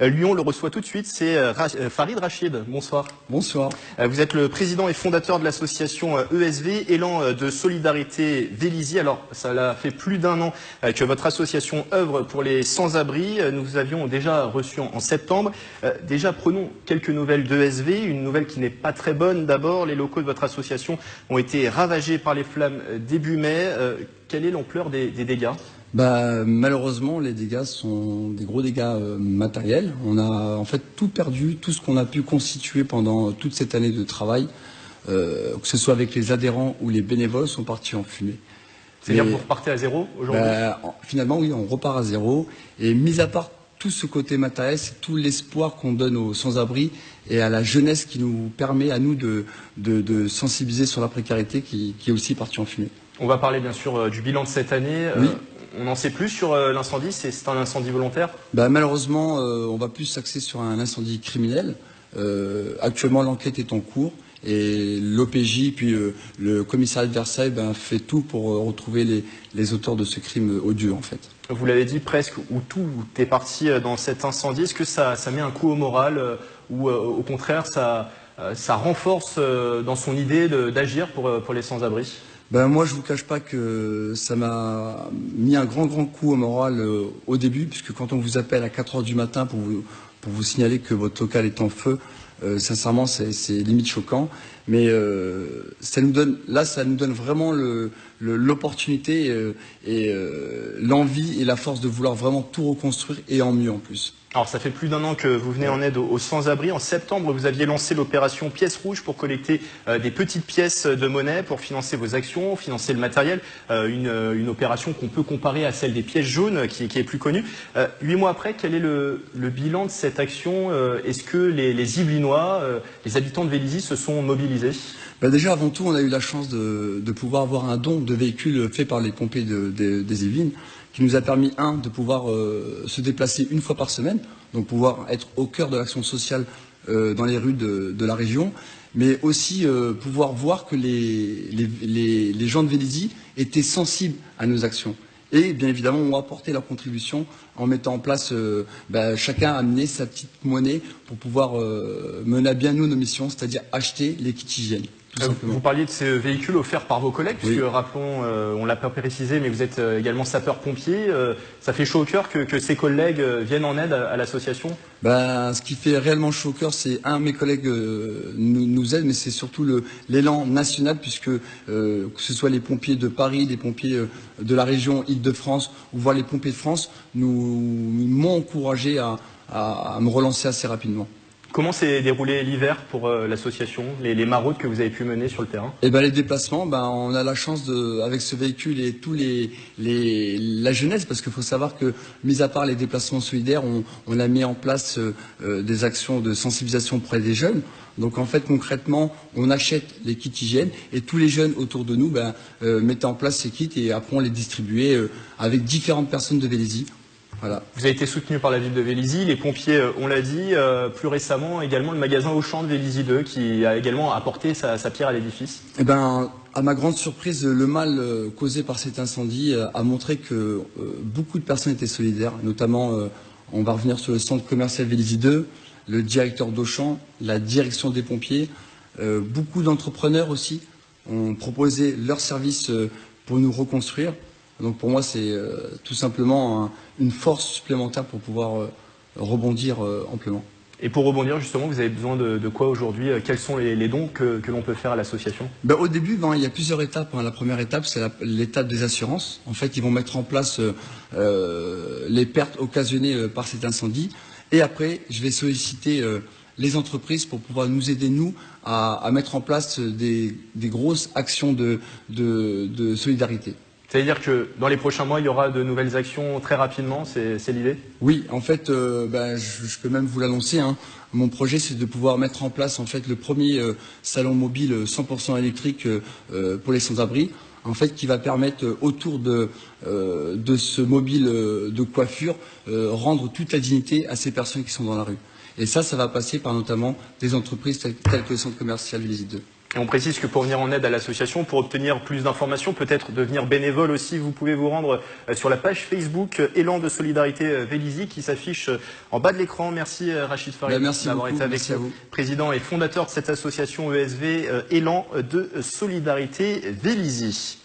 Lyon le reçoit tout de suite, c'est Farid Rachid. Bonsoir. Bonsoir. Vous êtes le président et fondateur de l'association ESV, Élan de Solidarité Vélizy. Alors, ça fait plus d'un an que votre association œuvre pour les sans-abri. Nous vous avions déjà reçu en septembre. Déjà, prenons quelques nouvelles d'ESV. Une nouvelle qui n'est pas très bonne. D'abord, les locaux de votre association ont été ravagés par les flammes début mai. Quelle est l'ampleur des dégâts ? Malheureusement, les dégâts sont des gros dégâts matériels. On a en fait tout perdu, tout ce qu'on a pu constituer pendant toute cette année de travail, que ce soit avec les adhérents ou les bénévoles, sont partis en fumée. C'est-à-dire que vous repartez à zéro aujourd'hui ? Finalement, oui, on repart à zéro. Et mis à part tout ce côté matériel, c'est tout l'espoir qu'on donne aux sans-abri et à la jeunesse qui nous permet à nous de sensibiliser sur la précarité qui est aussi partie en fumée. On va parler bien sûr du bilan de cette année. Oui. On en sait plus sur l'incendie, c'est un incendie volontaire ? Malheureusement, on va plus s'axer sur un incendie criminel. Actuellement, l'enquête est en cours et l'OPJ puis le commissariat de Versailles fait tout pour retrouver les auteurs de ce crime odieux en fait. Vous l'avez dit, presque ou tout est parti dans cet incendie. Est-ce que ça met un coup au moral ou au contraire ça renforce dans son idée d'agir pour les sans-abri ? Moi, je vous cache pas que ça m'a mis un grand coup au moral au début, puisque quand on vous appelle à 4 heures du matin pour vous signaler que votre local est en feu, sincèrement, c'est limite choquant. Mais ça nous donne vraiment l'opportunité et l'envie et la force de vouloir vraiment tout reconstruire et en mieux en plus. Alors ça fait plus d'un an que vous venez en aide aux sans-abri. En septembre, vous aviez lancé l'opération Pièces Rouges pour collecter des petites pièces de monnaie pour financer vos actions, financer le matériel. Une opération qu'on peut comparer à celle des pièces jaunes qui est plus connue. 8 mois après, quel est le bilan de cette action ? Est-ce que les Yvelinois, les habitants de Vélizy se sont mobilisés ? Déjà, avant tout, on a eu la chance de pouvoir avoir un don de véhicules fait par les pompiers des Yvelines, qui nous a permis, de pouvoir se déplacer une fois par semaine, donc pouvoir être au cœur de l'action sociale dans les rues de la région, mais aussi pouvoir voir que les gens de Vélizy étaient sensibles à nos actions. Et bien évidemment, ont apporté leur contribution en mettant en place, chacun a amené sa petite monnaie pour pouvoir mener à bien nos missions, c'est-à-dire acheter les kits hygiène. Vous parliez de ces véhicules offerts par vos collègues, oui. Puisque rappelons, on l'a pas précisé, mais vous êtes également sapeur-pompier. Ça fait chaud au cœur que ces collègues viennent en aide à l'association ? Ce qui fait réellement chaud au cœur, c'est mes collègues nous aident, mais c'est surtout l'élan national, puisque que ce soit les pompiers de Paris, les pompiers de la région Île-de-France, ou voire les pompiers de France, m'ont encouragé à me relancer assez rapidement. Comment s'est déroulé l'hiver pour l'association, les maraudes que vous avez pu mener sur le terrain ? Les déplacements, on a la chance avec ce véhicule et tous la jeunesse, parce qu'il faut savoir que, mis à part les déplacements solidaires, on a mis en place des actions de sensibilisation auprès des jeunes. Donc en fait, concrètement, on achète les kits hygiène et tous les jeunes autour de nous mettaient en place ces kits et après on les distribuait avec différentes personnes de Vélizy. Voilà. Vous avez été soutenu par la ville de Vélizy, les pompiers, on l'a dit, plus récemment également le magasin Auchan de Vélizy 2 qui a également apporté sa pierre à l'édifice. À ma grande surprise, le mal causé par cet incendie a montré que beaucoup de personnes étaient solidaires, notamment, on va revenir sur le centre commercial Vélizy 2, le directeur d'Auchan, la direction des pompiers, beaucoup d'entrepreneurs aussi ont proposé leurs services pour nous reconstruire. Donc pour moi, c'est tout simplement une force supplémentaire pour pouvoir rebondir amplement. Et pour rebondir, justement, vous avez besoin de quoi aujourd'hui ? Quels sont les dons que l'on peut faire à l'association ? Au début, il y a plusieurs étapes. La première étape, c'est l'étape des assurances. En fait, ils vont mettre en place les pertes occasionnées par cet incendie. Et après, je vais solliciter les entreprises pour pouvoir nous aider, nous, à mettre en place des grosses actions de solidarité. C'est-à-dire que dans les prochains mois, il y aura de nouvelles actions très rapidement, c'est l'idée ? Oui, en fait, je peux même vous l'annoncer. Mon projet, c'est de pouvoir mettre en place en fait le premier salon mobile 100% électrique pour les sans-abri, en fait, qui va permettre autour de ce mobile de coiffure rendre toute la dignité à ces personnes qui sont dans la rue. Et ça va passer par notamment des entreprises telles que le centre commercial Vélizy 2. Et on précise que pour venir en aide à l'association, pour obtenir plus d'informations, peut-être devenir bénévole aussi, vous pouvez vous rendre sur la page Facebook Élan de Solidarité Vélizy qui s'affiche en bas de l'écran. Merci Rachid Farid d'avoir été avec nous, président et fondateur de cette association ESV Élan de Solidarité Vélizy.